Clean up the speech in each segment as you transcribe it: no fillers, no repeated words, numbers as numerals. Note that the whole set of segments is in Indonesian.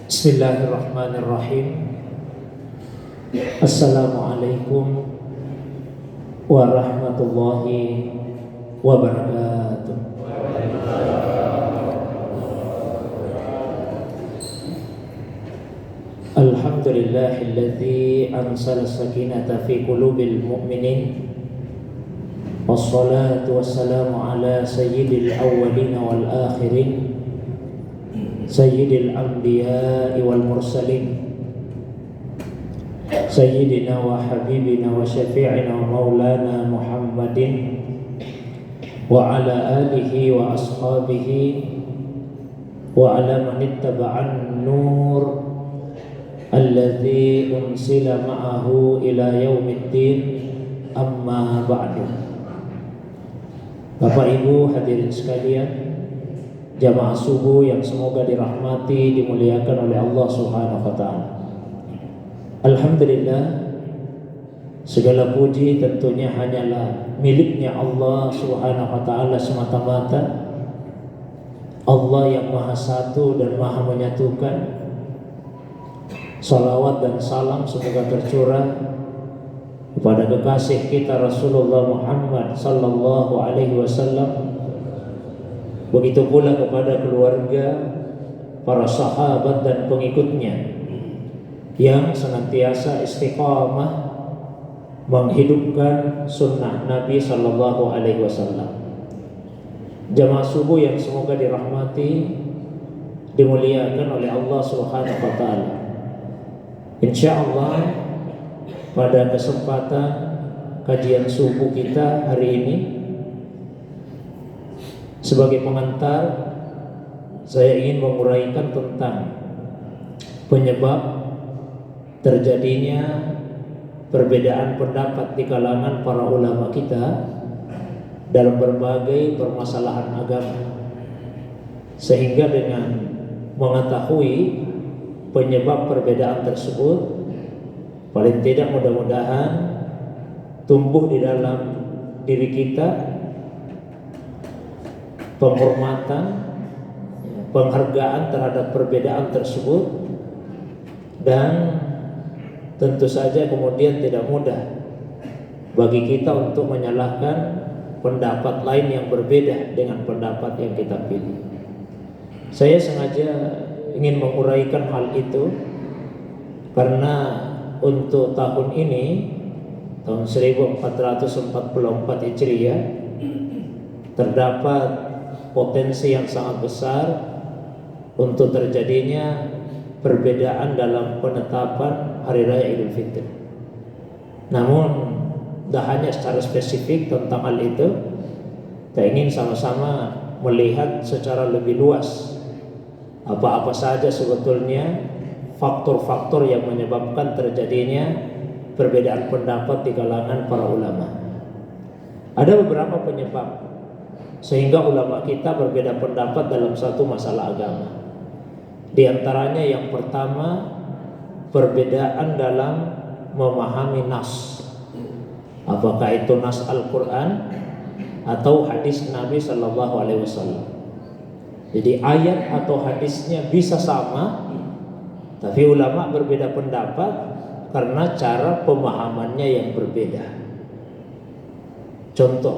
Bismillahirrahmanirrahim. Assalamualaikum warahmatullahi wabarakatuh. Alhamdulillahilladzi anzala sakinata fi qulubil mu'minin. Wassalatu wassalamu ala sayyidil awwalin wal akhirin, sayyidil anbiya'i wal mursalin, sayyidina wa habibina wa syafi'ina wa maulana Muhammadin wa ala alihi wa ashabihi wa ala man ittaba'an nur alladzi unsila ma'ahu ila yaumiddin, amma ba'du. Bapak Ibu hadirin sekalian, jamaah subuh yang semoga dirahmati, dimuliakan oleh Allah Subhanahu wa taala. Alhamdulillah, segala puji tentunya hanyalah miliknya Allah Subhanahu wa taala semata-mata. Allah yang Maha Satu dan Maha Menyatukan. Salawat dan salam semoga tercurah kepada kekasih kita Rasulullah Muhammad sallallahu alaihi wasallam. Begitu pula kepada keluarga, para sahabat dan pengikutnya yang senantiasa istiqamah menghidupkan sunnah Nabi sallallahu alaihi wasallam. Jamaah subuh yang semoga dirahmati, dimuliakan oleh Allah Subhanahu wa taala. Insyaallah pada kesempatan kajian subuh kita hari ini, sebagai pengantar, saya ingin menguraikan tentang penyebab terjadinya perbedaan pendapat di kalangan para ulama kita dalam berbagai permasalahan agama, sehingga dengan mengetahui penyebab perbedaan tersebut, paling tidak mudah-mudahan tumbuh di dalam diri kita penghormatan, penghargaan terhadap perbedaan tersebut, dan tentu saja kemudian tidak mudah bagi kita untuk menyalahkan pendapat lain yang berbeda dengan pendapat yang kita pilih. Saya sengaja ingin menguraikan hal itu karena untuk tahun ini, tahun 1444 Hijriah, terdapat potensi yang sangat besar untuk terjadinya perbedaan dalam penetapan Hari Raya Idul Fitri. Namun, tidak hanya secara spesifik tentang hal itu, kita ingin sama-sama melihat secara lebih luas apa-apa saja sebetulnya faktor-faktor yang menyebabkan terjadinya perbedaan pendapat di kalangan para ulama. Ada beberapa penyebab sehingga ulama kita berbeda pendapat dalam satu masalah agama. Di antaranya yang pertama, perbedaan dalam memahami nas. Apakah itu nas Al-Quran atau hadis Nabi Sallallahu Alaihi Wasallam. Jadi ayat atau hadisnya bisa sama, tapi ulama berbeda pendapat karena cara pemahamannya yang berbeda. Contoh,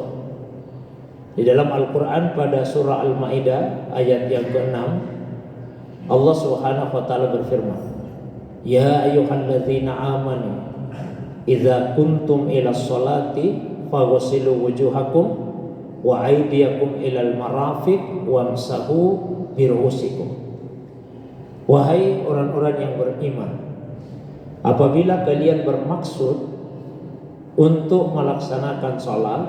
di dalam Al-Quran pada surah Al-Ma'idah ayat yang ke-6, Allah Subhanahu wa taala berfirman, "Ya ayyuhalladzina amanu idza kuntum ilas sholati faghsilu wujuhakum wa aydiyakum ilal marafiq wamsahu birusikum." Wahai orang-orang yang beriman, apabila kalian bermaksud untuk melaksanakan sholat,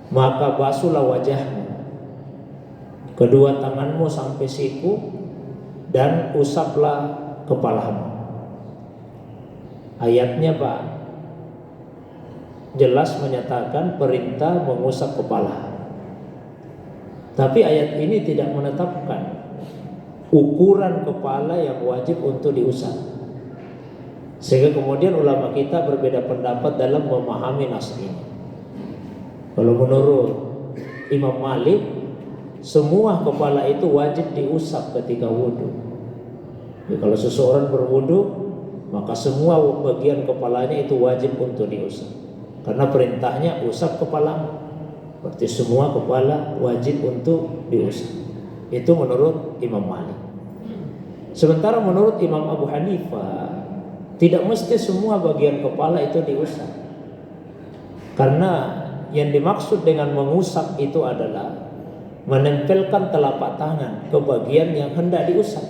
maka basuhlah wajahmu, kedua tanganmu sampai siku, dan usaplah kepalamu. Ayatnya Pak jelas menyatakan perintah mengusap kepala. Tapi ayat ini tidak menetapkan ukuran kepala yang wajib untuk diusap. Sehingga kemudian ulama kita berbeda pendapat dalam memahami nas ini. Kalau menurut Imam Malik, semua kepala itu wajib diusap ketika wudhu. Jadi kalau seseorang berwudu, maka semua bagian kepalanya itu wajib untuk diusap. Karena perintahnya usap kepala, berarti semua kepala wajib untuk diusap. Itu menurut Imam Malik. Sementara menurut Imam Abu Hanifah, tidak mesti semua bagian kepala itu diusap. Karena yang dimaksud dengan mengusap itu adalah menempelkan telapak tangan ke bagian yang hendak diusap.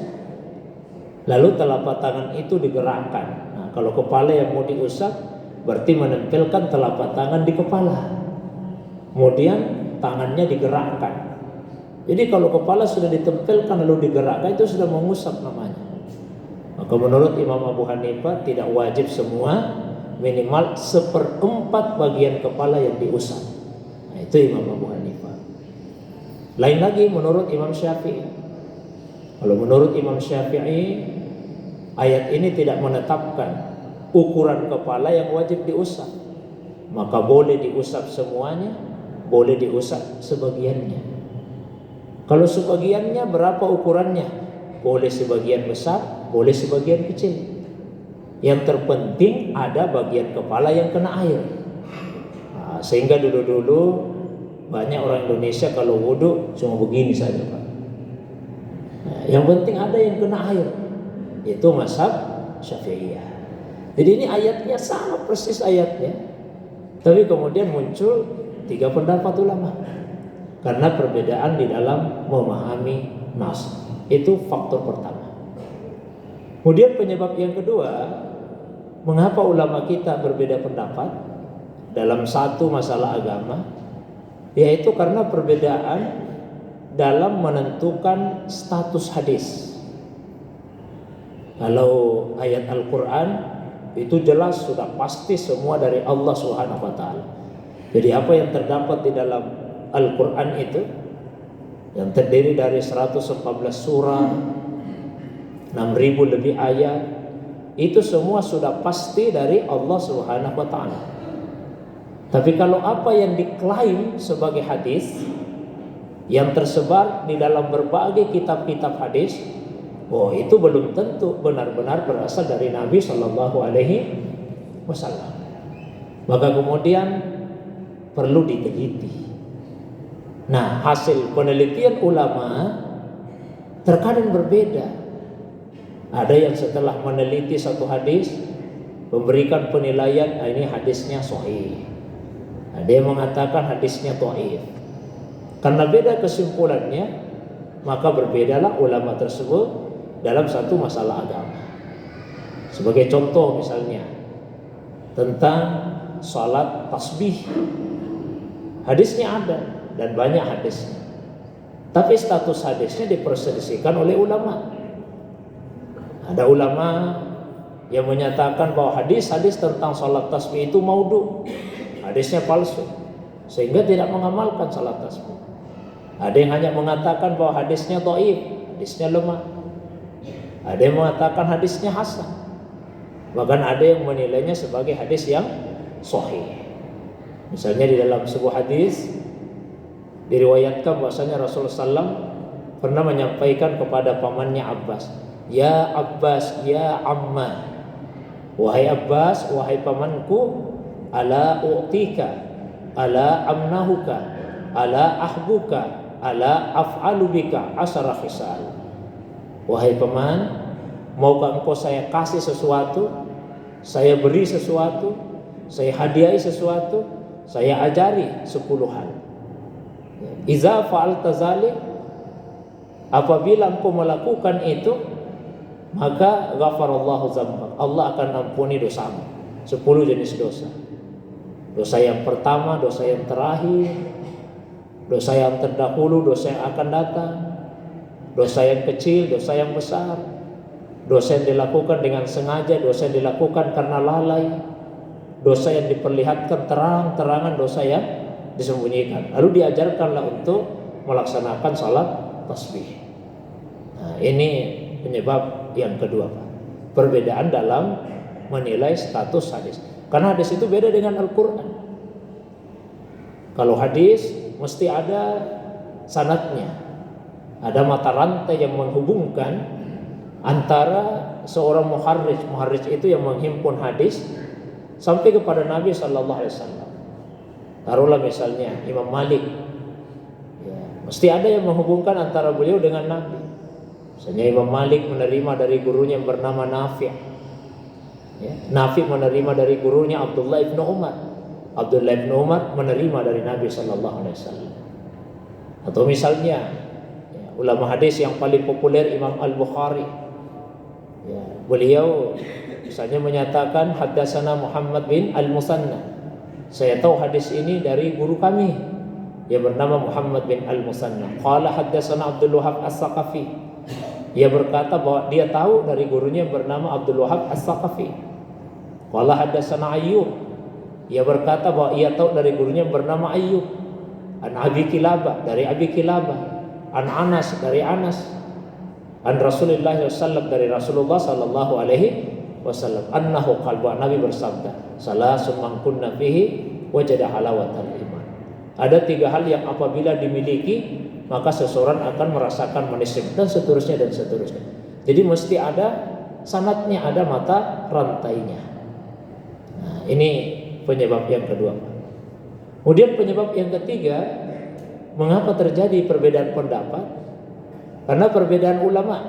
Lalu telapak tangan itu digerakkan. Nah, kalau kepala yang mau diusap, berarti menempelkan telapak tangan di kepala. Kemudian tangannya digerakkan. Jadi kalau kepala sudah ditempelkan lalu digerakkan, itu sudah mengusap namanya. Maka menurut Imam Abu Hanifah tidak wajib semua, minimal 1/4 bagian kepala yang diusap. Nah, itu Imam Abu Hanifah. Lain lagi menurut Imam Syafi'i. Kalau menurut Imam Syafi'i, ayat ini tidak menetapkan ukuran kepala yang wajib diusap. Maka boleh diusap semuanya, boleh diusap sebagiannya. Kalau sebagiannya berapa ukurannya? Boleh sebagian besar, boleh sebagian kecil. Yang terpenting ada bagian kepala yang kena air. Nah, sehingga dulu-dulu banyak orang Indonesia kalau wudu cuma begini saja, Pak. Nah, yang penting ada yang kena air. Itu mazhab Syafi'iyah. Jadi ini ayatnya sama persis ayatnya. Tapi kemudian muncul 3 pendapat ulama. Karena perbedaan di dalam memahami nas. Itu faktor pertama. Kemudian penyebab yang kedua, mengapa ulama kita berbeda pendapat dalam satu masalah agama? Yaitu karena perbedaan dalam menentukan status hadis. Kalau ayat Al-Quran itu jelas sudah pasti semua dari Allah Subhanahu wa taala. Jadi apa yang terdapat di dalam Al-Quran itu yang terdiri dari 114 surah, 6.000 lebih ayat, itu semua sudah pasti dari Allah Subhanahu wa taala. Tapi kalau apa yang diklaim sebagai hadis yang tersebar di dalam berbagai kitab-kitab hadis, oh itu belum tentu benar-benar berasal dari Nabi Shallallahu Alaihi Wasallam. Maka kemudian perlu diteliti. Nah, hasil penelitian ulama terkadang berbeda. Ada yang setelah meneliti satu hadis memberikan penilaian, ini hadisnya sahih. Ada yang mengatakan hadisnya dhaif. Karena beda kesimpulannya, maka berbedalah ulama tersebut dalam satu masalah agama. Sebagai contoh misalnya tentang salat tasbih, hadisnya ada dan banyak hadisnya, tapi status hadisnya diperselisihkan oleh ulama. Ada ulama yang menyatakan bahwa hadis-hadis tentang salat tasbih itu maudhu, hadisnya palsu, sehingga tidak mengamalkan salat tasbih. Ada yang hanya mengatakan bahwa hadisnya dhaif, hadisnya lemah. Ada yang mengatakan hadisnya hasan. Bahkan ada yang menilainya sebagai hadis yang sahih. Misalnya di dalam sebuah hadis diriwayatkan bahwasanya Rasulullah SAW pernah menyampaikan kepada pamannya Abbas, "Ya Abbas, ya Amma, wahai Abbas, wahai pamanku, ala u'tika, ala amnahuka, ala ahbuka, ala af'alu bika asara khisal." Wahai paman, maukah engkau saya kasih sesuatu, saya beri sesuatu, saya hadiahi sesuatu, saya ajari 10 hal. Iza fa'alta zalik, apabila engkau melakukan itu, maka ghafarallahu dzambak, Allah akan ampuni dosamu. 10 jenis dosa. Dosa yang pertama, dosa yang terakhir, dosa yang terdahulu, dosa yang akan datang, dosa yang kecil, dosa yang besar, dosa yang dilakukan dengan sengaja, dosa yang dilakukan karena lalai, dosa yang diperlihatkan terang-terangan, dosa yang disembunyikan. Lalu diajarkanlah untuk melaksanakan salat tasbih. Nah, ini penyebab yang kedua, Pak. Perbedaan dalam menilai status hadis. Karena hadis itu beda dengan Al-Quran. Kalau hadis mesti ada sanadnya, ada mata rantai yang menghubungkan antara seorang muharrij itu yang menghimpun hadis sampai kepada Nabi Sallallahu Alaihi Wasallam. Taruhlah misalnya Imam Malik, ya, mesti ada yang menghubungkan antara beliau dengan Nabi. Misalnya Imam Malik menerima dari gurunya yang bernama Nafi', ya, Nafi' menerima dari gurunya Abdullah ibn Umar, Abdullah ibn Umar menerima dari Nabi Sallallahu Alaihi Wasallam. Atau misalnya ya, ulama hadis yang paling populer Imam Al-Bukhari, ya, beliau misalnya menyatakan haddatsana Muhammad bin Al-Musanna, saya tahu hadis ini dari guru kami yang bernama Muhammad bin Al-Musanna. Qala haddatsana Abdul Wahab As-Saqafi, ia berkata bahwa dia tahu dari gurunya yang bernama Abdul Wahab As-Saqafi. Qala haddatsana Ayyub, ia berkata bahwa ia tahu dari gurunya yang bernama Ayyub. An Abi Kilabah, dari Abi Kilabah. An Anas, dari Anas. An Rasulullah SAW, dari Rasulullah sallallahu alaihi wasallam, annahu qala, Nabi bersabda, salasun man kunna fihi wajada halawatal iman. Ada 3 hal yang apabila dimiliki maka seseorang akan merasakan manis iman, dan seterusnya dan seterusnya. Jadi mesti ada sanadnya, ada mata rantainya. Nah, ini penyebab yang kedua. Kemudian penyebab yang ketiga, mengapa terjadi perbedaan pendapat? Karena perbedaan ulama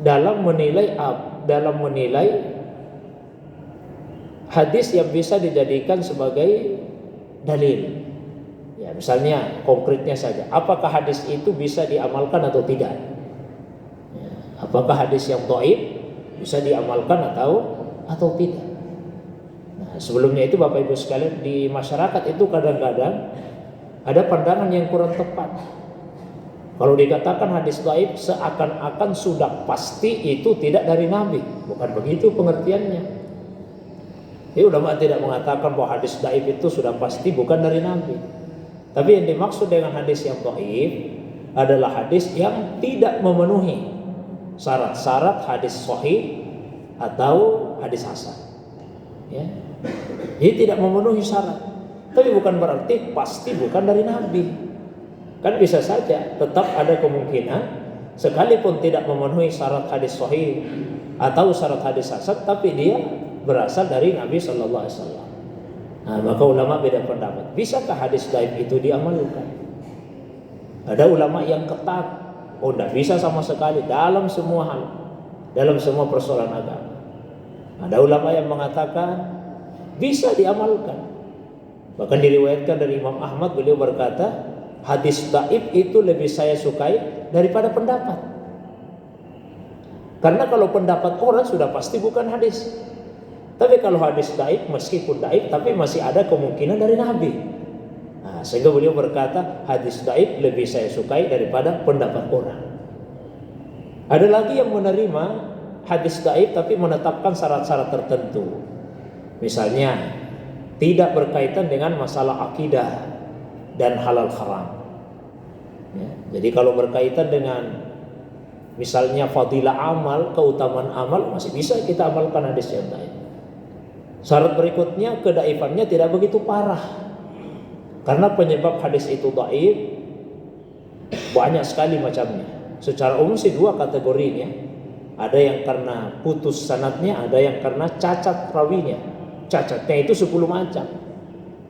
dalam menilai hadis yang bisa dijadikan sebagai dalil. Ya, misalnya konkretnya saja, apakah hadis itu bisa diamalkan atau tidak? Ya, apakah hadis yang dhaif bisa diamalkan atau tidak? Nah, sebelumnya itu Bapak Ibu sekalian, di masyarakat itu kadang-kadang ada pandangan yang kurang tepat. Kalau dikatakan hadis dhaif, seakan-akan sudah pasti itu tidak dari Nabi. Bukan begitu pengertiannya. Jadi ulama tidak mengatakan bahwa hadis dhaif itu sudah pasti bukan dari Nabi. Tapi yang dimaksud dengan hadis yang dhaif adalah hadis yang tidak memenuhi syarat-syarat hadis sahih atau hadis hasan. Ya. Jadi tidak memenuhi syarat. Tapi bukan berarti pasti bukan dari Nabi. Kan bisa saja tetap ada kemungkinan sekalipun tidak memenuhi syarat hadis sahih atau syarat hadis hasan, tapi dia berasal dari Nabi Sallallahu Alaihi Wasallam. Nah, maka ulama beda pendapat. Bisakah hadis dhaif itu diamalkan? Ada ulama yang ketat, oh tidak bisa sama sekali dalam semua hal, dalam semua persoalan agama. Ada ulama yang mengatakan bisa diamalkan. Bahkan diriwayatkan dari Imam Ahmad, beliau berkata, hadis dhaif itu lebih saya sukai daripada pendapat. Karena kalau pendapat orang sudah pasti bukan hadis. Tapi kalau hadis dhaif, meskipun dhaif tapi masih ada kemungkinan dari Nabi. Nah, sehingga beliau berkata hadis dhaif lebih saya sukai daripada pendapat orang. Ada lagi yang menerima hadis dhaif tapi menetapkan syarat-syarat tertentu. Misalnya tidak berkaitan dengan masalah akidah dan halal haram. Ya, jadi kalau berkaitan dengan misalnya fadilah amal, keutamaan amal, masih bisa kita amalkan hadis yang dhaif. Syarat berikutnya, kedaifannya tidak begitu parah. Karena penyebab hadis itu dhaif banyak sekali macamnya. Secara umum sih 2 kategorinya. Ada yang karena putus sanadnya, ada yang karena cacat rawinya. Cacatnya itu 10 macam.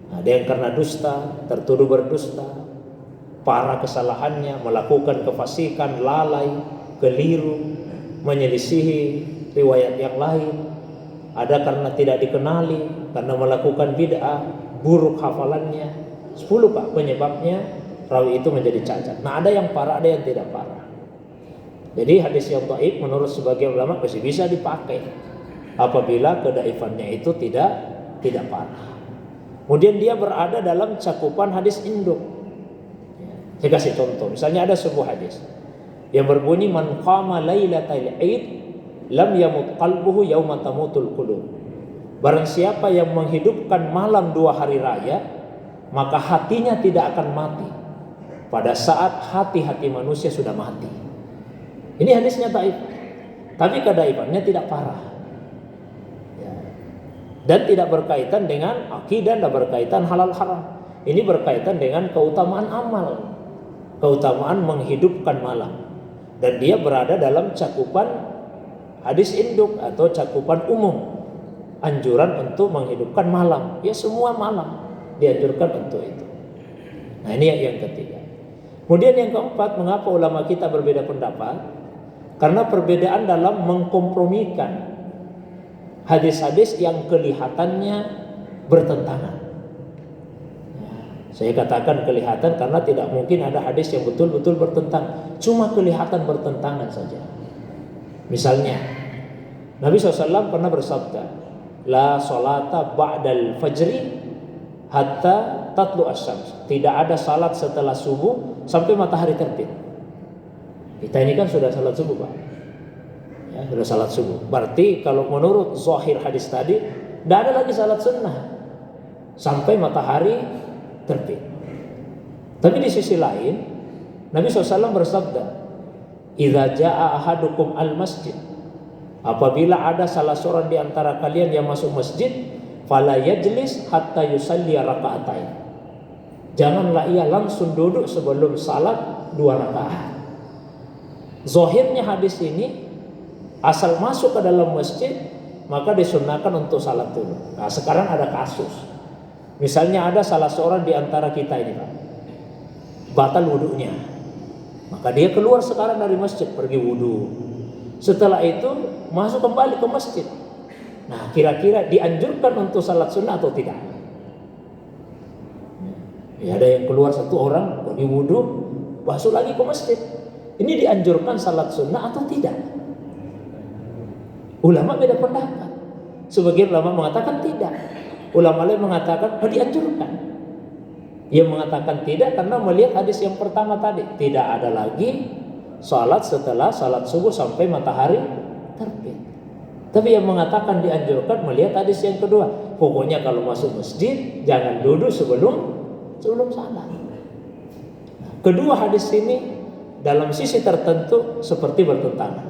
Ada yang karena dusta, tertuduh berdusta, parah kesalahannya, melakukan kefasikan, lalai, keliru, menyelisihi riwayat yang lain. Ada karena tidak dikenali, karena melakukan bid'ah, buruk hafalannya. 10 Pak penyebabnya rawi itu menjadi cacat. Nah, ada yang parah, ada yang tidak parah. Jadi hadis yang dhaif menurut sebagian ulama masih bisa dipakai apabila kedaifannya itu tidak parah. Kemudian dia berada dalam cakupan hadis induk. Saya kasih contoh, misalnya ada sebuah hadis yang berbunyi man qama lailatal id lam yamut qalbuhu yauma tamutul qulub. Barang siapa yang menghidupkan malam 2 hari raya, maka hatinya tidak akan mati pada saat hati-hati manusia sudah mati. Ini hadisnya dhaif, tapi kedaifannya tidak parah. Dan tidak berkaitan dengan akidah, tidak berkaitan halal haram. Ini berkaitan dengan keutamaan amal, keutamaan menghidupkan malam. dan dia berada dalam cakupan hadis induk atau cakupan umum, anjuran untuk menghidupkan malam. Ya semua malam dianjurkan untuk itu. Nah ini yang ketiga. Kemudian yang keempat, mengapa ulama kita berbeda pendapat? Karena perbedaan dalam mengkompromikan hadis-hadis yang kelihatannya bertentangan. Saya katakan kelihatan karena tidak mungkin ada hadis yang betul-betul bertentangan. Cuma kelihatan bertentangan saja. Misalnya Nabi SAW pernah bersabda, la salata ba'dal fajri hatta tatlu asyams. Tidak ada salat setelah subuh sampai matahari terbit. Kita ini kan sudah salat subuh, Pak. Ya, sudah salat subuh. Berarti kalau menurut zahir hadis tadi, tidak ada lagi salat sunnah sampai matahari terbit. Tapi di sisi lain, Nabi SAW bersabda, idza jaa ahadukum al masjid, apabila ada salah seorang di antara kalian yang masuk masjid, fala yajlis hatta yusalli raka'atain. Janganlah ia langsung duduk sebelum salat 2 rakaat. Zahirnya hadis ini, asal masuk ke dalam masjid maka disunahkan untuk salat dulu. Nah, sekarang ada kasus. Misalnya ada salah seorang di antara kita ini, Pak, batal wudunya. Maka dia keluar sekarang dari masjid, pergi wudu. Setelah itu masuk kembali ke masjid. Nah, kira-kira dianjurkan untuk salat sunnah atau tidak? Ya, ada yang keluar satu orang pergi wudu, masuk lagi ke masjid. Ini dianjurkan salat sunnah atau tidak? Ulama beda pendapat. Sebagian ulama mengatakan tidak. Ulama lain mengatakan dianjurkan. Yang mengatakan tidak karena melihat hadis yang pertama tadi, tidak ada lagi salat setelah salat subuh sampai matahari terbit. Tapi yang mengatakan dianjurkan melihat hadis yang kedua. Pokoknya kalau masuk masjid jangan duduk sebelum salat. Kedua hadis ini dalam sisi tertentu seperti bertentangan.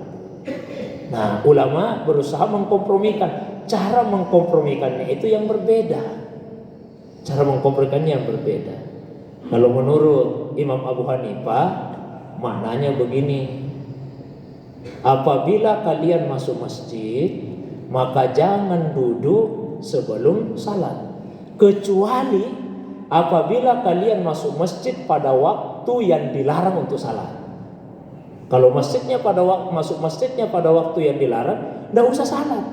Nah, ulama berusaha mengkompromikan. Cara mengkompromikannya itu yang berbeda. Cara mengkompromikannya yang berbeda. Kalau menurut Imam Abu Hanifah, maknanya begini. Apabila kalian masuk masjid, maka jangan duduk sebelum salat, kecuali apabila kalian masuk masjid pada waktu yang dilarang untuk salat. Kalau masuk masjidnya pada waktu yang dilarang, tidak usah salat.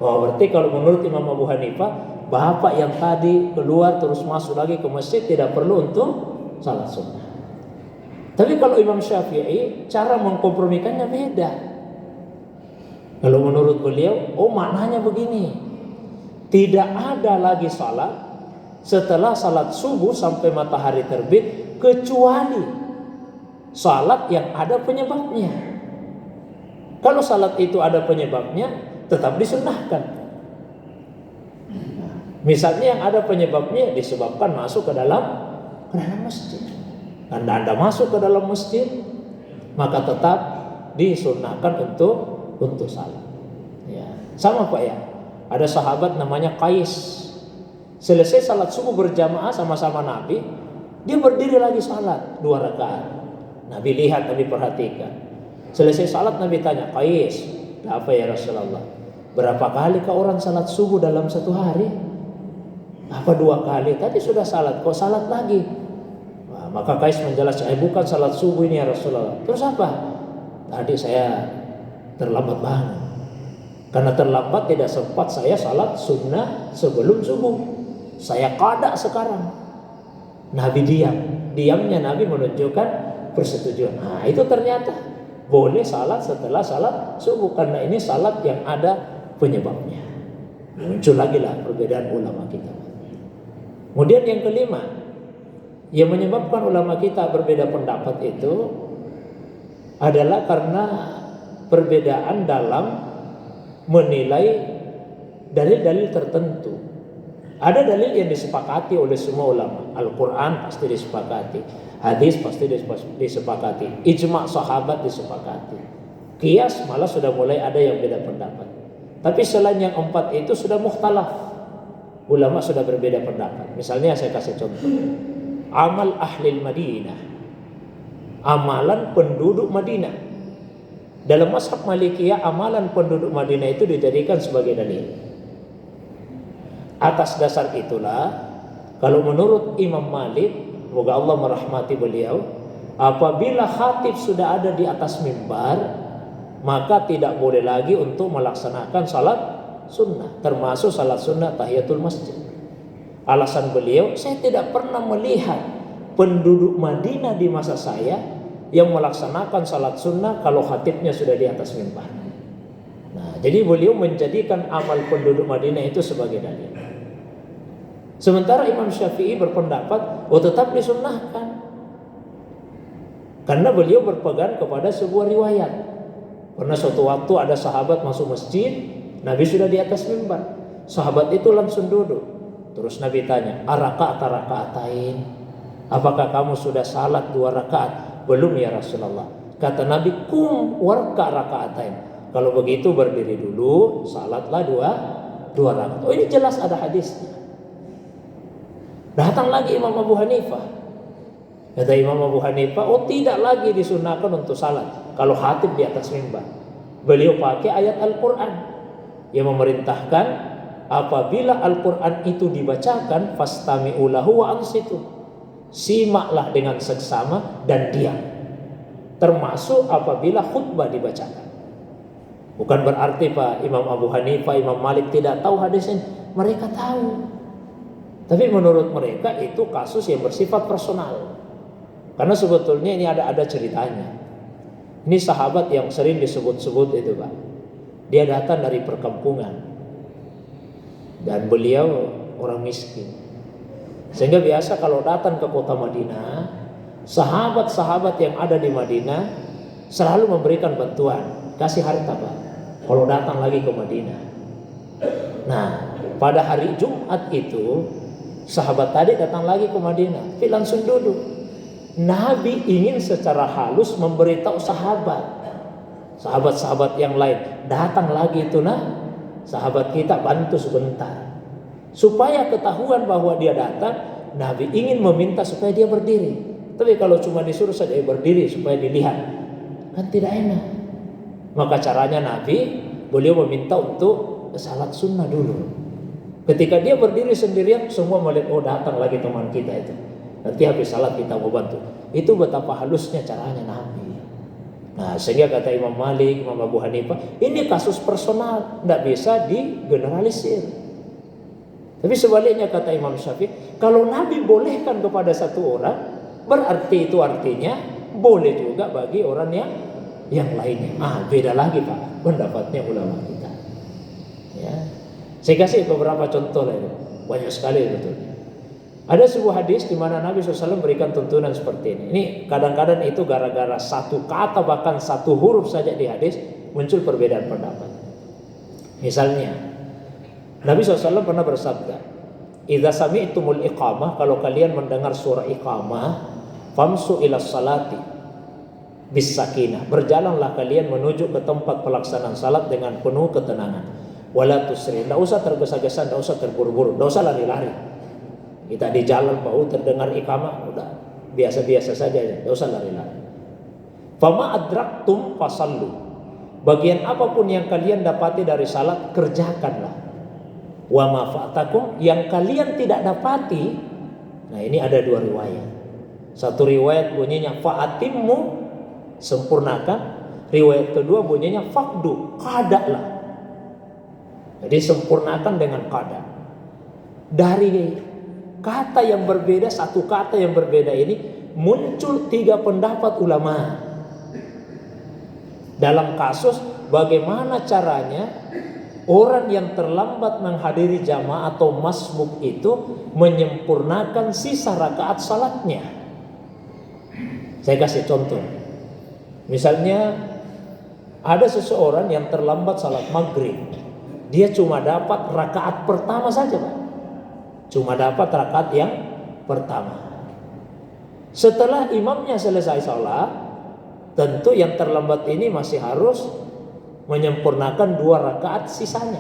Oh, berarti kalau menurut Imam Abu Hanifah, bapak yang tadi keluar terus masuk lagi ke masjid tidak perlu untuk salat sunnah. Tapi kalau Imam Syafi'i, cara mengkompromikannya beda. Kalau menurut beliau, maknanya begini. Tidak ada lagi salat setelah salat subuh sampai matahari terbit, kecuali salat yang ada penyebabnya. Kalau salat itu ada penyebabnya, tetap disunnahkan. Misalnya yang ada penyebabnya disebabkan masuk ke dalam masjid. Anda masuk ke dalam masjid, maka tetap disunnahkan untuk salat. Ya. Sama Pak ya. Ada sahabat namanya Qais. Selesai salat subuh berjamaah sama-sama Nabi, dia berdiri lagi salat 2 rakaat. Nabi lihat, Nabi perhatikan. Selesai salat Nabi tanya, Qais, apa ya Rasulullah? Berapa kali kau orang salat subuh dalam satu hari? Apa 2 kali? Tadi sudah salat, kok salat lagi? Nah, maka Qais menjelaskan, bukan salat subuh ini ya Rasulullah. Terus apa? Tadi saya terlambat banget. Karena terlambat tidak sempat saya salat sunnah sebelum subuh. Saya qada sekarang. Nabi diam. Diamnya Nabi menunjukkan persetujuan. Nah, itu ternyata boleh salat setelah salat subuh karena ini salat yang ada penyebabnya. Muncul lagi lah perbedaan ulama kita. Kemudian yang kelima, yang menyebabkan ulama kita berbeda pendapat itu adalah karena perbedaan dalam menilai dalil-dalil tertentu. Ada dalil yang disepakati oleh semua ulama. Al-Quran pasti disepakati, hadis pasti disepakati, ijma' sahabat disepakati. Qiyas malah sudah mulai ada yang beda pendapat. Tapi selain yang 4 itu sudah mukhtalaf. Ulama sudah berbeda pendapat. Misalnya saya kasih contoh. Amal ahlil Madinah. amalan penduduk Madinah. Dalam mazhab Malikiyah, amalan penduduk Madinah itu dijadikan sebagai dalil. Atas dasar itulah, kalau menurut Imam Malik, semoga Allah merahmati beliau, apabila khatib sudah ada di atas mimbar, maka tidak boleh lagi untuk melaksanakan salat sunnah, termasuk salat sunnah tahiyatul masjid. Alasan beliau, saya tidak pernah melihat penduduk Madinah di masa saya yang melaksanakan salat sunnah kalau khatibnya sudah di atas mimbar. Nah, jadi beliau menjadikan amal penduduk Madinah itu sebagai dalil. Sementara Imam Syafi'i berpendapat, tetap disunnahkan. Karena beliau berpegang kepada sebuah riwayat. Pernah suatu waktu ada sahabat masuk masjid, Nabi sudah di atas mimbar. Sahabat itu langsung duduk. Terus Nabi tanya, raka'atain? Apakah kamu sudah salat 2 rakaat? Belum ya Rasulullah. Kata Nabi, kum warka raka'atain. Kalau begitu berdiri dulu, salatlah 2 rakaat. Oh, ini jelas ada hadisnya. Datang lagi Imam Abu Hanifah. Kata Imam Abu Hanifah, tidak lagi disunahkan untuk salat kalau khatib di atas mimbar. Beliau pakai ayat Al-Quran yang memerintahkan apabila Al-Quran itu dibacakan, fastami'u lahu wa ansitu, simaklah dengan seksama dan diam. Termasuk apabila khutbah dibacakan. Bukan berarti Pak Imam Abu Hanifah, Imam Malik tidak tahu hadis ini. Mereka tahu. Tapi menurut mereka itu kasus yang bersifat personal. Karena sebetulnya ini ada ceritanya. Ini sahabat yang sering disebut-sebut itu Pak. Dia datang dari perkampungan. Dan beliau orang miskin. Sehingga biasa kalau datang ke kota Madinah, sahabat-sahabat yang ada di Madinah selalu memberikan bantuan, kasih harta Pak, kalau datang lagi ke Madinah. Nah, pada hari Jumat itu, sahabat tadi datang lagi ke Madinah, tapi langsung duduk. Nabi ingin secara halus memberitahu sahabat-sahabat yang lain, datang lagi itu sahabat kita, bantu sebentar. Supaya ketahuan bahwa dia datang, Nabi ingin meminta supaya dia berdiri. Tapi kalau cuma disuruh saja berdiri supaya dilihat, kan tidak enak. Maka caranya Nabi, beliau meminta untuk salat sunnah dulu. Ketika dia berdiri sendirian, semua melihat, datang lagi teman kita itu. Nanti habis salat kita mau bantu. Itu betapa halusnya caranya Nabi. Nah, sehingga kata Imam Malik, Imam Abu Hanifah, ini kasus personal, tidak bisa digeneralisir. Tapi sebaliknya kata Imam Syafi'i, kalau Nabi bolehkan kepada satu orang, berarti itu artinya boleh juga bagi orang yang lainnya. Beda lagi Pak pendapatnya ulama kita. Ya. Saya kasih beberapa contoh lah, banyak sekali betulnya. Ada sebuah hadis di mana Nabi SAW berikan tuntunan seperti ini. Ini kadang-kadang itu gara-gara satu kata bahkan satu huruf saja di hadis muncul perbedaan pendapat. Misalnya Nabi SAW pernah bersabda, idza sami'tumul iqamah, kalau kalian mendengar suara iqamah, famsu ila salati bis sakinah, berjalanlah kalian menuju ke tempat pelaksanaan salat dengan penuh ketenangan. Wala tusri, tidak usah tergesa-gesa, tidak usah terburu-buru, tidak usah lari-lari. Kita di jalan terdengar iqamah, udah biasa-biasa saja, tidak usah lari-lari. Fama adraktum fasallu, bagian apapun yang kalian dapati dari salat, kerjakanlah. Wa ma fa'atakum, yang kalian tidak dapati. Nah, ini ada 2 riwayat. Satu riwayat bunyinya fa'atimmu, sempurnakan. Riwayat kedua bunyinya faqdu, qadalah. Jadi sempurnakan dengan qada. Dari kata yang berbeda, satu kata yang berbeda ini muncul 3 pendapat ulama. Dalam kasus bagaimana caranya orang yang terlambat menghadiri jamaah atau masbuk itu menyempurnakan sisa rakaat salatnya. Saya kasih contoh. Misalnya ada seseorang yang terlambat salat maghrib. Dia cuma dapat rakaat pertama saja Pak. Cuma dapat rakaat yang pertama. Setelah imamnya selesai salat, tentu yang terlambat ini masih harus menyempurnakan 2 rakaat sisanya.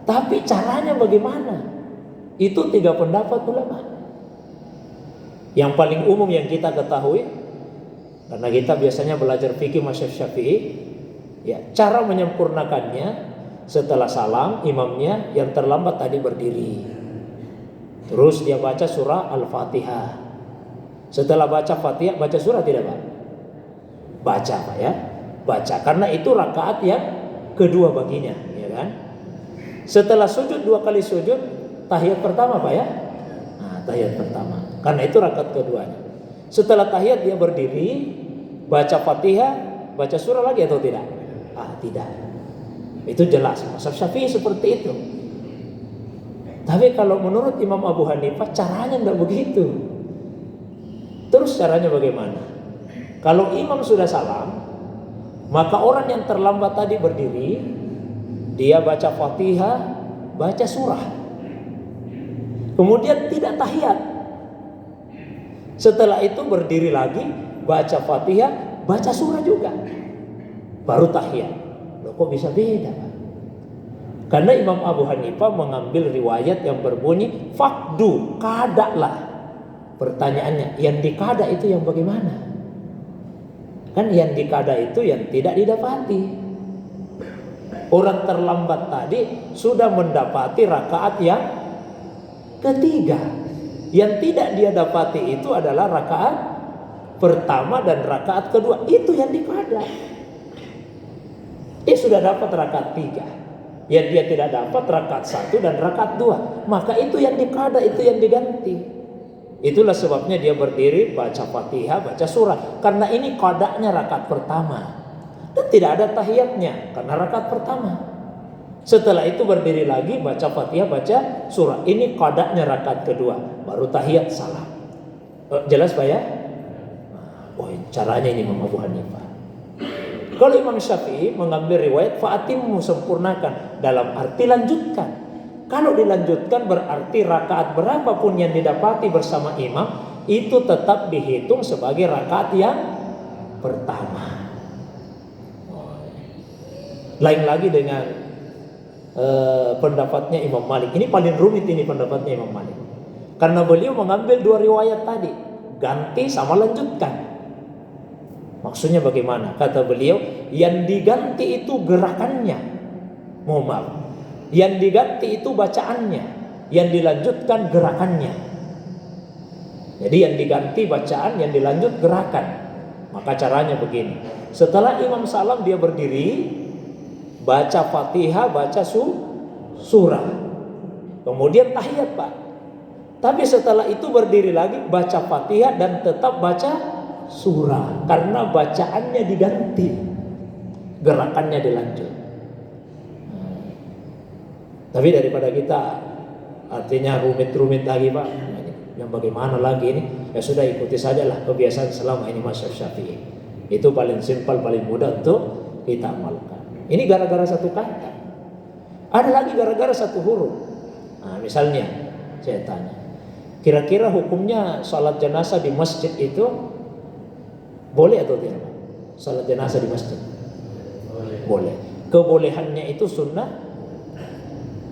Tapi caranya bagaimana? Itu 3 pendapat ulama. Yang paling umum yang kita ketahui, Karena kita biasanya belajar fikih mazhab Syafi'i, ya, cara menyempurnakannya setelah salam imamnya yang terlambat tadi berdiri. Terus dia baca surah Al-Fatihah. Setelah baca Fatihah, baca surah tidak, Pak? Baca, Pak, ya. Baca, karena itu rakaat yang kedua baginya, ya kan? Setelah sujud 2 kali sujud, tahiyat pertama, Pak, ya. Nah, tahiyat pertama. Karena itu rakaat keduanya. Setelah tahiyat dia berdiri, baca Fatihah, baca surah lagi atau tidak? Tidak. Itu jelas mazhab Syafi'i seperti itu. Tapi kalau menurut Imam Abu Hanifah caranya tidak begitu. Terus caranya bagaimana? Kalau imam sudah salam, maka orang yang terlambat tadi berdiri, dia baca Fatihah, baca surah. Kemudian tidak tahiyat. Setelah itu berdiri lagi, baca Fatihah, baca surah juga. Baru tahiyat. Loh, kok bisa beda, Pak? Karena Imam Abu Hanifah mengambil riwayat yang berbunyi fakdu, kadaklah. Pertanyaannya, yang dikada itu yang bagaimana? Kan yang dikada itu yang tidak didapati. Orang terlambat tadi sudah mendapati rakaat yang ketiga. Yang tidak dia dapati itu adalah rakaat pertama dan rakaat kedua. Itu yang dikada. Dia sudah dapat rakaat 3. Yang dia tidak dapat rakaat 1 dan rakaat 2. Maka itu yang dikada, itu yang diganti. Itulah sebabnya dia berdiri, baca Fatihah, baca surah. Karena ini qadanya rakaat pertama. Dan tidak ada tahiyatnya karena rakaat pertama. Setelah itu berdiri lagi, baca Fatihah, baca surah. Ini qadanya rakaat kedua. Baru tahiyat, salam. Jelas, Pak, ya? Oh, caranya ini Imam Abu Hanifah. Kalau Imam Syafi'i mengambil riwayat fa'atimmu, sempurnakan, dalam arti lanjutkan. Kalau dilanjutkan berarti rakaat berapapun yang didapati bersama imam itu tetap dihitung sebagai rakaat yang pertama. Lain lagi dengan pendapatnya Imam Malik. Ini paling rumit ini pendapatnya Imam Malik. Karena beliau mengambil 2 riwayat tadi, ganti sama lanjutkan. Maksudnya bagaimana? Kata beliau, yang diganti itu gerakannya. Mohon maaf. Yang diganti itu bacaannya, yang dilanjutkan gerakannya. Jadi yang diganti bacaan, yang dilanjut gerakan. Maka caranya begini. Setelah imam salam dia berdiri, baca Fatihah, baca surah. Kemudian tahiyat, Pak. Tapi setelah itu berdiri lagi, baca Fatihah dan tetap baca surah, karena bacaannya diganti, gerakannya dilanjut. Tapi daripada kita artinya rumit-rumit lagi, Pak, yang bagaimana lagi ini, ya sudah ikuti sajalah kebiasaan selama ini mazhab Syafi'i. Itu paling simpel, paling mudah untuk kita amalkan. Ini gara-gara satu kata. Ada lagi gara-gara satu huruf. Nah, misalnya saya tanya, kira-kira hukumnya salat jenazah di masjid itu boleh atau tidak? Salat jenazah di masjid boleh. Kebolehannya itu sunnah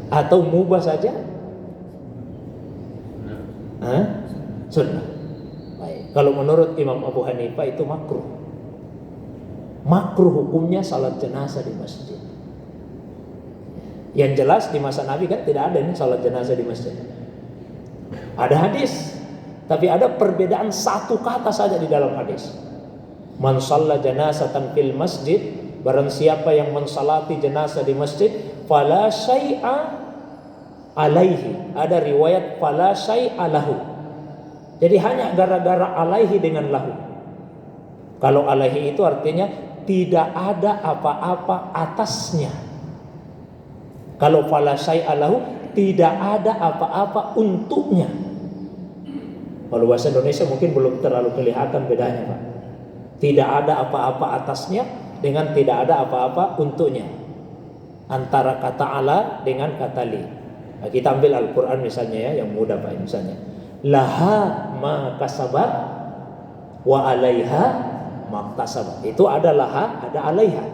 atau mubah saja? Sunnah. Baik. Kalau menurut Imam Abu Hanifah itu makruh. Makruh hukumnya salat jenazah di masjid. Yang jelas di masa Nabi kan tidak ada ini salat jenazah di masjid. Ada hadis, tapi ada perbedaan satu kata saja di dalam hadis. Man shalla janazatan fil masjid, barang siapa yang mensalati jenazah di masjid, fala syai'a alaihi. Ada riwayat fala syai'a lahu. Jadi hanya gara-gara alaihi dengan lahu. Kalau alaihi itu artinya tidak ada apa-apa atasnya. Kalau fala syai'a lahu, tidak ada apa-apa untuknya. Kalau bahasa Indonesia mungkin belum terlalu kelihatan bedanya, Pak. Tidak ada apa-apa atasnya dengan tidak ada apa-apa untuknya. Antara kata ala dengan kata li. Nah, kita ambil Al-Quran misalnya ya, yang mudah, Pak, misalnya. Laha ma kasabat wa alaiha maktasabat. Itu ada laha, ada alaiha.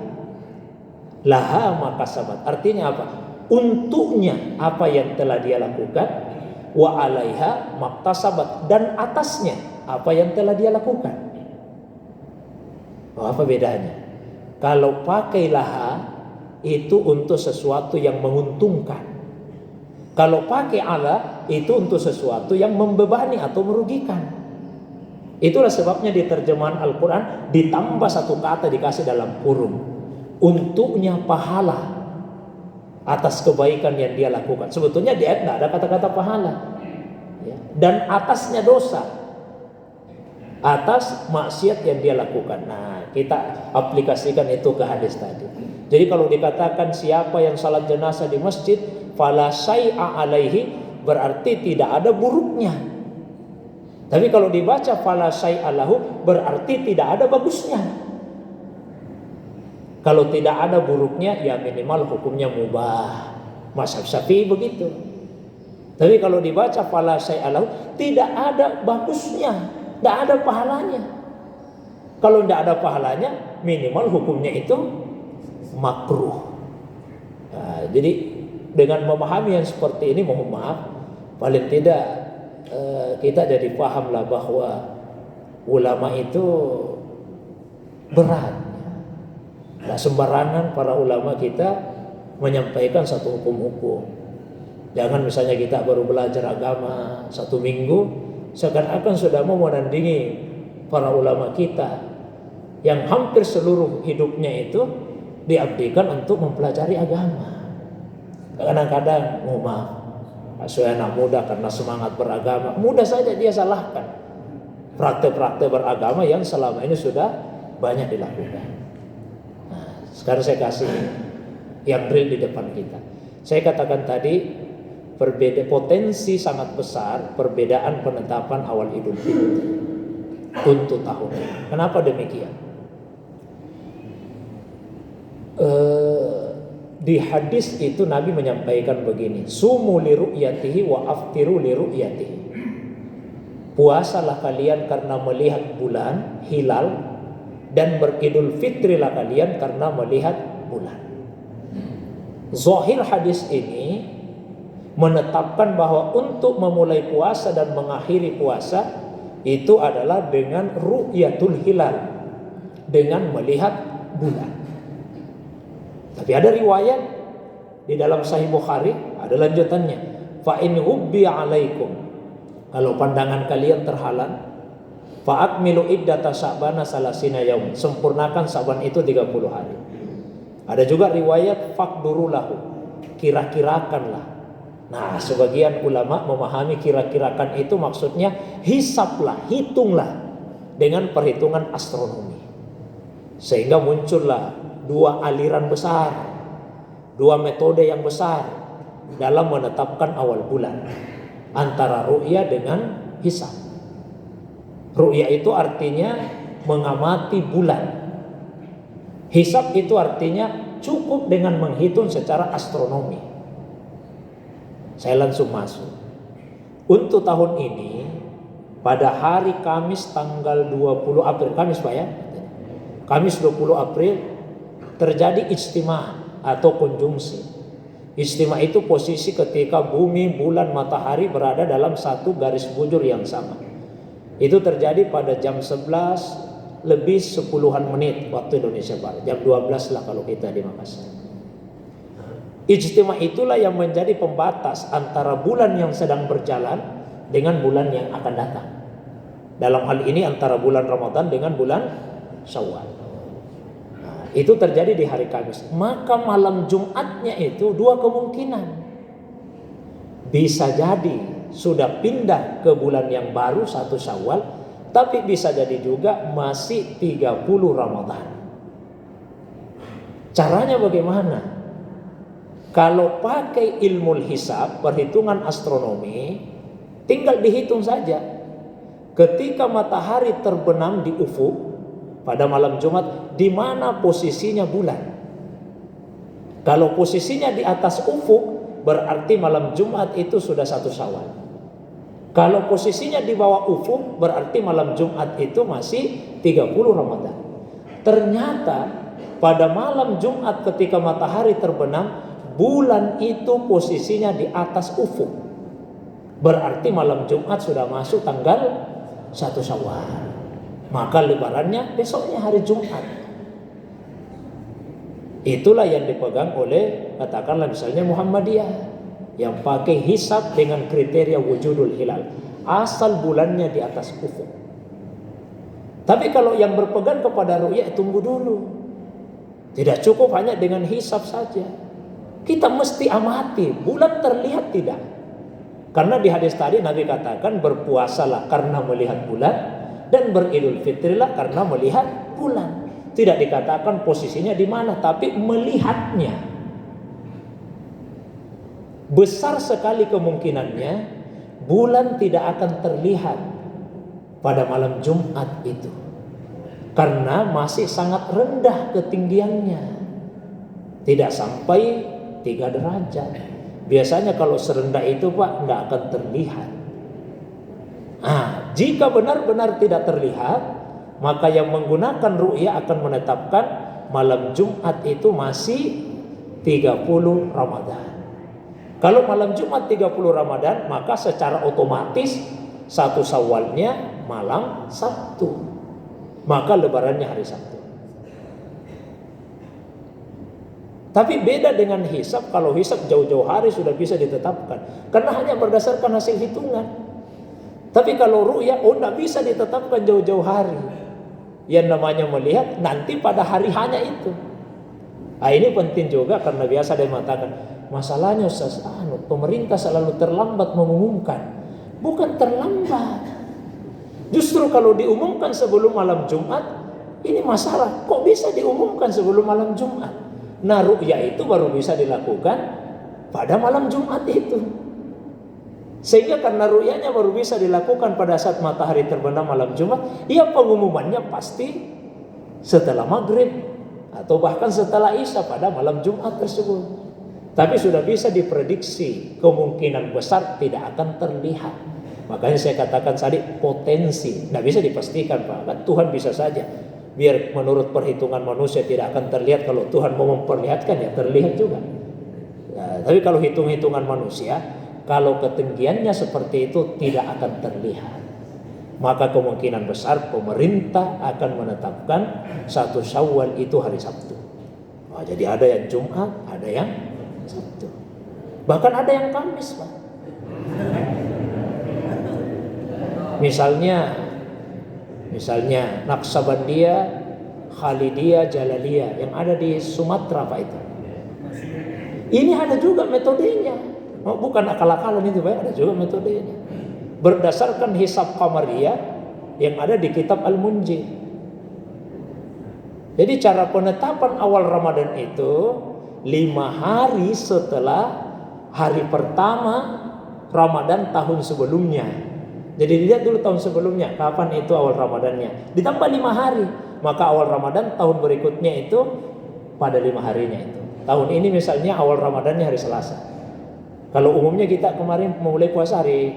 Laha ma kasabat. Artinya apa? Untuknya apa yang telah dia lakukan, wa alaiha maktasabat, dan atasnya apa yang telah dia lakukan. Oh, apa bedanya? Kalau pakai laha itu untuk sesuatu yang menguntungkan. Kalau pakai ala itu untuk sesuatu yang membebani atau merugikan. Itulah sebabnya di terjemahan Al-Quran ditambah satu kata dikasih dalam kurung. Untuknya pahala atas kebaikan yang dia lakukan. Sebetulnya di ayat tidak ada kata-kata pahala. Dan atasnya dosa, atas maksiat yang dia lakukan. Nah, kita aplikasikan itu ke hadis tadi. Jadi kalau dikatakan siapa yang salat jenazah di masjid fala syai'a alaihi, berarti tidak ada buruknya. Tapi kalau dibaca fala syai'a lahu, berarti tidak ada bagusnya. Kalau tidak ada buruknya, ya minimal hukumnya mubah. Mazhab Syafi'i begitu. Tapi kalau dibaca fala syai'a lahu, tidak ada bagusnya, tidak ada pahalanya. Kalau tidak ada pahalanya, minimal hukumnya itu makruh. Nah, jadi dengan memahami yang seperti ini, mohon maaf, paling tidak kita jadi pahamlah bahwa ulama itu berat. Nah, sembarangan para ulama kita menyampaikan satu hukum-hukum. Jangan misalnya kita baru belajar agama 1 minggu, seakan-akan sudah mau menandingi para ulama kita yang hampir seluruh hidupnya itu diabdikan untuk mempelajari agama. Kadang-kadang, maaf, anak muda karena semangat beragama, mudah saja dia salahkan praktek-praktek beragama yang selama ini sudah banyak dilakukan. Nah, sekarang saya kasih yang real di depan kita. Saya katakan tadi, potensi sangat besar perbedaan penetapan awal Idul Fitri untuk tahun ini. Kenapa demikian? Di hadis itu Nabi menyampaikan begini, sumu li ru'yatihi wa aftiru li ru'yatihi. Puasalah kalian karena melihat bulan hilal, dan beridul fitrilah kalian karena melihat bulan. Zahir hadis ini menetapkan bahwa untuk memulai puasa dan mengakhiri puasa itu adalah dengan ru'yatul hilal, dengan melihat bulan. Tapi ada riwayat di dalam Sahih Bukhari, ada lanjutannya, fa in hubbi alaikum, kalau pandangan kalian terhalang, fa akmilu iddata Sya'bana salasina yaum, sempurnakan Sya'ban itu 30 hari. Ada juga riwayat faqdurulahu, kira-kirakanlah. Nah, sebagian ulama memahami kira-kirakan itu maksudnya hisablah, hitunglah dengan perhitungan astronomi. Sehingga muncullah 2 aliran besar, 2 metode yang besar dalam menetapkan awal bulan, antara ru'ya dengan hisab. Ru'ya itu artinya mengamati bulan. Hisab itu artinya cukup dengan menghitung secara astronomi. Saya langsung masuk. Untuk tahun ini, pada hari Kamis tanggal 20 April, Kamis Pak ya? Kamis 20 April terjadi ijtima atau konjungsi. Ijtima itu posisi ketika bumi, bulan, matahari berada dalam satu garis bujur yang sama. Itu terjadi pada jam 11 lebih 10-an menit waktu Indonesia Barat. Jam 12 lah kalau kita di Makassar. Ijtima itulah yang menjadi pembatas antara bulan yang sedang berjalan dengan bulan yang akan datang. Dalam hal ini antara bulan Ramadan dengan bulan Syawal. Nah, itu terjadi di hari Kamis. Maka malam Jumatnya itu 2 kemungkinan. Bisa jadi sudah pindah ke bulan yang baru 1 Syawal, tapi bisa jadi juga masih 30 Ramadan. Caranya bagaimana? Kalau pakai ilmu hisab, perhitungan astronomi, tinggal dihitung saja. Ketika matahari terbenam di ufuk pada malam Jumat, di mana posisinya bulan? Kalau posisinya di atas ufuk, berarti malam Jumat itu sudah 1 Syawal. Kalau posisinya di bawah ufuk, berarti malam Jumat itu masih 30 Ramadan. Ternyata pada malam Jumat ketika matahari terbenam, bulan itu posisinya di atas ufuk. Berarti malam Jumat sudah masuk tanggal 1 Syawal. maka lebarannya besoknya hari Jumat. Itulah yang dipegang oleh, katakanlah misalnya Muhammadiyah, yang pakai hisab dengan kriteria wujudul hilal, asal bulannya di atas ufuk. Tapi kalau yang berpegang kepada ru'yah, tunggu dulu. Tidak cukup hanya dengan hisab saja. Kita mesti amati bulan terlihat tidak. Karena di hadis tadi Nabi katakan berpuasalah karena melihat bulan dan beridul fitrilah karena melihat bulan. Tidak dikatakan posisinya di mana, tapi melihatnya. Besar sekali kemungkinannya bulan tidak akan terlihat pada malam Jumat itu, karena masih sangat rendah ketinggiannya, tidak sampai 3 derajat. Biasanya kalau serendah itu Pak, tidak akan terlihat. Jika benar-benar tidak terlihat, maka yang menggunakan ru'yah akan menetapkan malam Jumat itu masih 30 Ramadan. Kalau malam Jumat 30 Ramadan, maka secara otomatis 1 Syawalnya malam Sabtu, maka lebarannya hari Sabtu. Tapi beda dengan hisab. Kalau hisab jauh-jauh hari sudah bisa ditetapkan, karena hanya berdasarkan hasil hitungan. Tapi kalau ru'yah, tidak bisa ditetapkan jauh-jauh hari. Yang namanya melihat nanti pada hari hanya itu. Ini penting juga, karena biasa dia mengatakan, masalahnya Ustaz, pemerintah selalu terlambat mengumumkan. Bukan terlambat. Justru kalau diumumkan sebelum malam Jumat, ini masalah. Kok bisa diumumkan sebelum malam Jumat? Nah, ru'yah itu baru bisa dilakukan pada malam Jumat itu. Sehingga karena ru'yahnya baru bisa dilakukan pada saat matahari terbenam malam Jumat, ya pengumumannya pasti setelah maghrib atau bahkan setelah isya pada malam Jumat tersebut. Tapi sudah bisa diprediksi, kemungkinan besar tidak akan terlihat. Makanya saya katakan tadi potensi, tidak bisa dipastikan Pak. Kan Tuhan bisa saja, biar menurut perhitungan manusia tidak akan terlihat, kalau Tuhan mau memperlihatkan ya terlihat juga. Tapi kalau hitung-hitungan manusia, kalau ketinggiannya seperti itu tidak akan terlihat, maka kemungkinan besar pemerintah akan menetapkan 1 Syawal itu hari Sabtu. Jadi ada yang Jumat, ada yang Sabtu, bahkan ada yang Kamis Pak. Misalnya Naqsabandiyah, Khalidiyah, Jalaliyah yang ada di Sumatera Pak itu. Ini ada juga metodenya. Bukan akal-akalan itu Pak, ada juga metodenya. Berdasarkan hisab qamariyah yang ada di kitab Al-Munji. Jadi cara penetapan awal Ramadan itu 5 hari setelah hari pertama Ramadan tahun sebelumnya. Jadi dilihat dulu tahun sebelumnya, kapan itu awal Ramadannya. Ditambah 5 hari, maka awal Ramadan tahun berikutnya itu pada 5 harinya itu. Tahun ini misalnya awal Ramadannya hari Selasa. Kalau umumnya kita kemarin memulai puasa hari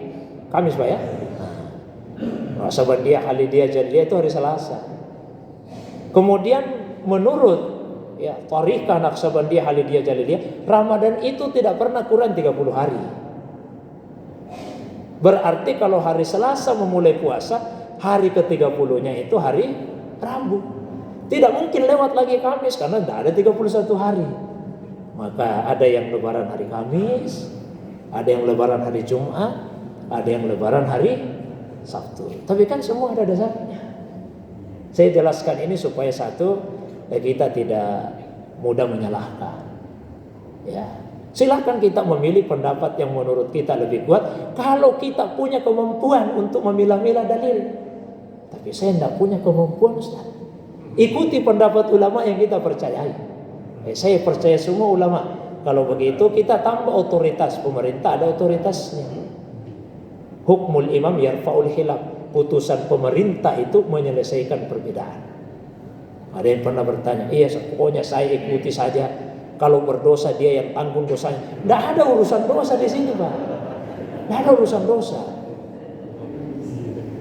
Kamis Pak ya. Naqsabandiyah, Khalidiyah, Jalaliyah itu hari Selasa. Kemudian menurut Thariqah Naqsabandiyah, Khalidiyah, Jalaliyah, Ramadan itu tidak pernah kurang 30 hari. Berarti kalau hari Selasa memulai puasa, hari ke-30-nya itu hari Rabu. Tidak mungkin lewat lagi Kamis, karena tidak ada 31 hari. Maka ada yang lebaran hari Kamis, ada yang lebaran hari Jumat, ada yang lebaran hari Sabtu. Tapi kan semua ada dasarnya. Saya jelaskan ini supaya kita tidak mudah menyalahkan. Ya. Silahkan kita memilih pendapat yang menurut kita lebih kuat kalau kita punya kemampuan untuk memilah-milah dalil. Tapi saya tidak punya kemampuan Ustaz. Ikuti pendapat ulama yang kita percayai. Saya percaya semua ulama. Kalau begitu kita tambah otoritas pemerintah, ada otoritasnya. Hukmul imam yarfa'ul khilaf. Putusan pemerintah itu menyelesaikan perbedaan. Ada yang pernah bertanya, iya pokoknya saya ikuti saja. Kalau berdosa dia yang tanggung dosanya. Tidak ada urusan dosa di sini Pak. Tidak ada urusan dosa.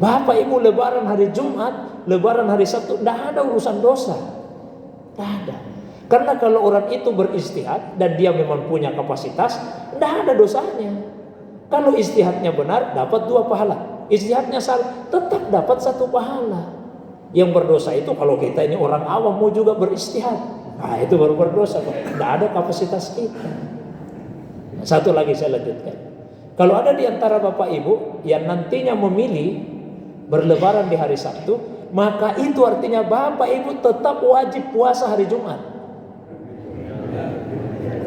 Bapak Ibu lebaran hari Jumat, lebaran hari Sabtu, tidak ada urusan dosa. Tidak ada. Karena kalau orang itu beristihad dan dia memang punya kapasitas, tidak ada dosanya. Kalau istihadnya benar, dapat 2 pahala. Istihadnya salah, tetap dapat 1 pahala. Yang berdosa itu kalau kita ini orang awam mau juga beristihad, nah itu baru berdosa. Tidak ada kapasitas kita. Satu lagi saya lanjutkan. Kalau ada di antara Bapak Ibu yang nantinya memilih berlebaran di hari Sabtu, maka itu artinya Bapak Ibu tetap wajib puasa hari Jumat.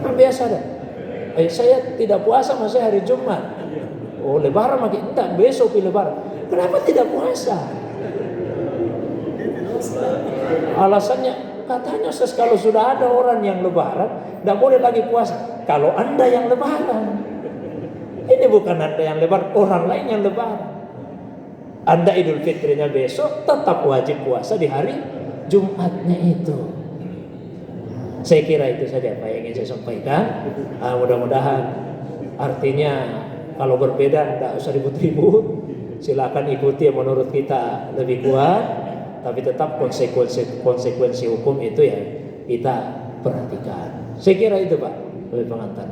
Nah, biasa dah. Saya tidak puasa masih hari Jumat. Oh, lebaran makin enggak, besok lebaran. Kenapa tidak puasa? Alasannya katanya kalau sudah ada orang yang lebaran tidak boleh lagi puasa. Kalau Anda yang lebaran, ini bukan Anda yang lebaran, orang lain yang lebaran. Anda Idul Fitrinya besok tetap wajib puasa di hari Jumatnya itu. Saya kira itu saja Pak yang ingin saya sampaikan. Mudah-mudahan artinya kalau berbeda tidak usah ribut-ribut. Silakan ikuti yang menurut kita lebih kuat. Tapi tetap konsekuensi hukum itu ya kita perhatikan. Saya kira itu Pak, oleh pengantar.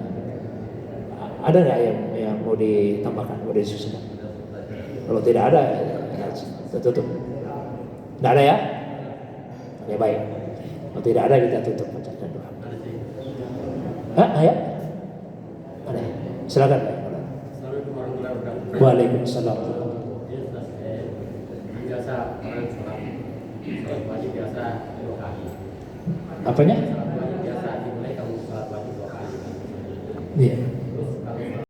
Ada nggak yang mau ditambahkan, mau disusulkan? Kalau tidak ada, kita tutup. Tidak ada ya? Ya baik. Kalau tidak ada kita tutup bacakan doa. Ya? Ada ya? Silakan. Waalaikumsalam. Apanya? Iya.